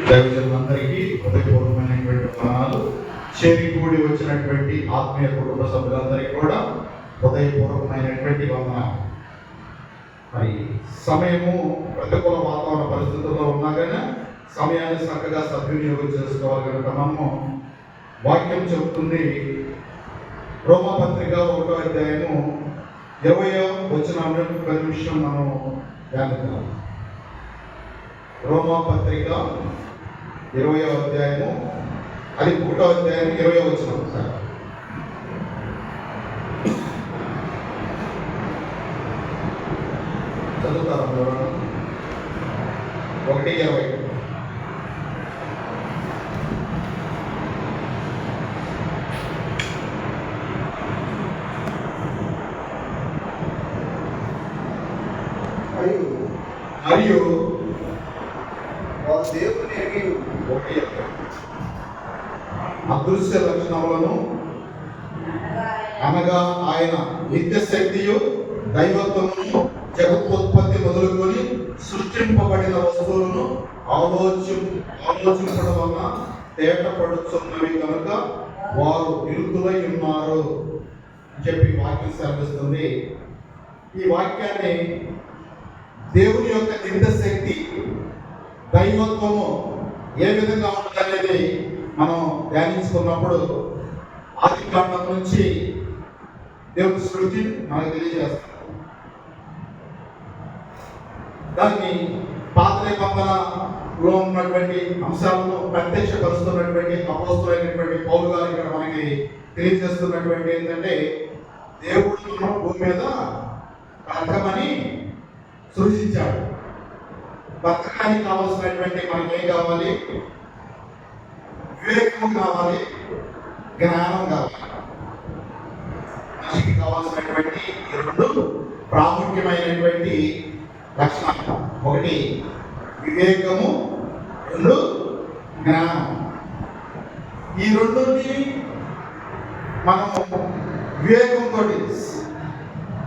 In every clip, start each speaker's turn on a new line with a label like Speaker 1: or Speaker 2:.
Speaker 1: దైవజనులందరికీ హృదయపూర్వకమైనటువంటి వందనాలు. చేరికూడి వచ్చినటువంటి ఆత్మీయ కుటుంబ సభ్యులందరికీ కూడా హృదయపూర్వకమైనటువంటి వందనాలు. మరి సమయము ప్రతికూల వాతావరణ పరిస్థితుల్లో ఉన్నా కానీ సమయాన్ని చక్కగా సద్వినియోగం చేసుకోవాలి కనుక మనము వాక్యం చెబుతుంది. రోమాపత్రిక 1వ అధ్యాయము 20వ వచనాన్ని ఒక నిమిషం మనం ధ్యానిద్దాం. రోమాపత్రిక 20వ అధ్యాయము, అది 1వ అధ్యాయం 20వ వచనం. సార్ చదువుతారా? 1:20. మరియు దేవుని అదృశ్య లక్షణములను అనగా ఆయన నిత్య శక్తియు దైవత్వమును జగత్తుత్పత్తి మొదలుకొని సృష్టింపబడిన వస్తువులను ఆలోచించడం వలన తేటపడుతున్నవి కనుక వారు విరుద్ధులై ఉన్నారు చెప్పి వాక్యం సెలవిస్తుంది. ఈ వాక్యాన్ని దేవుని యొక్క నిత్య శక్తి దైవత్వము ఏ విధంగా ఉంటుందనేది మనం ధ్యానించుకున్నప్పుడు ఆది కాండం నుంచి దేవుని సృష్టి మనకు తెలియజేస్తాం. దాన్ని పాత నిబంధనలో ఉన్నటువంటి అంశాలను ప్రత్యక్షపరుస్తున్నటువంటి అపోస్తులైనటువంటి పౌలు గారు ఇక్కడ మనకి తెలియజేస్తున్నటువంటి ఏంటంటే, దేవుడు భూమి మీద బ్రతకమని సృష్టించాడు. బ్రతకడానికి కావాల్సినటువంటి మనకి ఏం కావాలి? వివేకం కావాలి, జ్ఞానం కావాలి. మనిషికి కావాల్సినటువంటి రెండు ప్రాముఖ్యమైనటువంటి లక్షణాలు. ఒకటి వివేకము, రెండు జ్ఞానం. ఈ రెండుని మనము వివేకంతో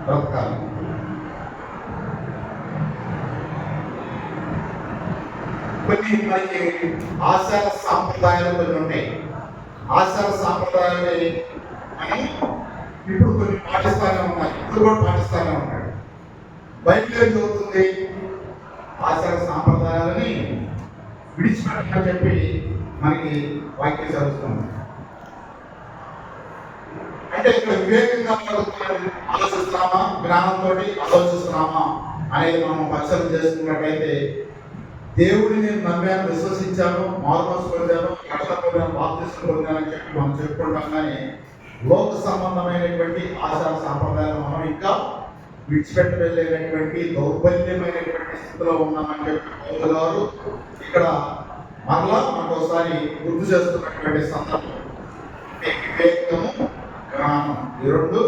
Speaker 1: బ్రతకాలి. కొన్ని మనకి ఆచార సాంప్రదాయాలు కొన్ని ఉంటాయి. ఆచార సాంప్రదాయాలు మనం ఇప్పుడు కొన్ని పాటిస్తానే ఉన్నాయి, ఇప్పుడు కూడా పాటిస్తానే ఉన్నాడు. బైబిల్ ఏం చదువుతుంది? ఆచార సాంప్రదాయాలని విడిచిపెట్టమని చెప్పి మనకి వాక్యం చదువుతుంది. అంటే ఇక్కడ వివేకంగా ఆలోచిస్తున్నామా, జ్ఞానంతో ఆలోచిస్తున్నామా అనేది మనం పరిశీలన చేసుకున్నట్టయితే, దేవుడిని నేను నమ్మాను, విశ్వసించాను, మారుమనసు పొందాను, రక్షణ పొందాను, బాప్తిస్మం పొందానని చెప్పి మనం చెప్పుకుంటాం. కానీ లోక సంబంధమైనటువంటి ఆచార సాంప్రదాయాలు మనం ఇంకా విడిచిపెట్టలేనటువంటి దౌర్బల్యమైనటువంటి స్థితిలో ఉన్నామని చెప్పి పౌలు గారు ఇక్కడ మరలా మనకు ఒకసారి గుర్తు చేస్తున్నటువంటి సందర్భం. వివేకము, జ్ఞానం, ఈ రెండు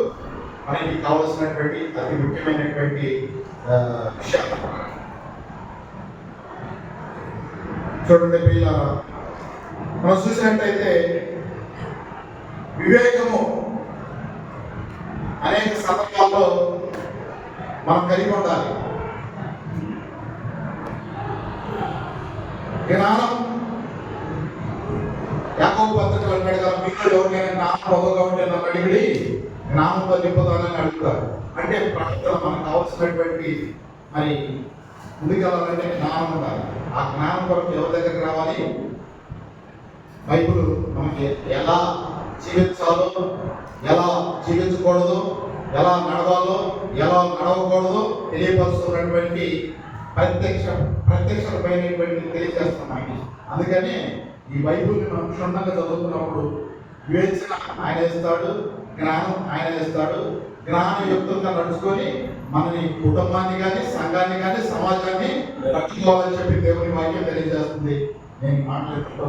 Speaker 1: మనకి కావలసినటువంటి అతి ముఖ్యమైనటువంటి విషయాలు. చూడండి పిల్లలు, మనం చూసినట్టయితే వివేకము అనేక సందర్భాల్లో మనం కలిగి ఉండాలి. జ్ఞానం యాకోబు పత్రికలో అన్నాడు కదా, మీలో ఎవరికైనా జ్ఞానం పొగగా ఉంటే నన్ను అడిగి జ్ఞానంతో నింపుతానని అడుగుతారు. అంటే ప్రస్తుతం మనకు కావాల్సినటువంటి మరి ముందుకెళ్ళాలంటే జ్ఞానం ఉండాలి. ఆ జ్ఞానం కొరకు ఎవరి దగ్గరికి రావాలి? బైబిల్ మనకి ఎలా జీవించాలో, ఎలా జీవించకూడదు, ఎలా నడవాలో, ఎలా నడవకూడదు తెలియపరుస్తున్నటువంటి ప్రత్యక్షమైనటువంటి తెలియజేస్తున్నాయి. అందుకని ఈ బైబిల్ని మనం క్షుణ్ణంగా చదువుతున్నప్పుడు వివేచన ఆయన ఇస్తాడు, జ్ఞానం ఆయన ఇస్తాడు. జ్ఞానయుక్తంగా నడుచుకొని మనని కుటుంబాన్ని కానీ, సంఘాన్ని కానీ, సమాజాన్ని రక్షించుకోవాలని చెప్పి దేవుని వాక్యం తెలియజేస్తుంది. నేను మాట్లాడుతూ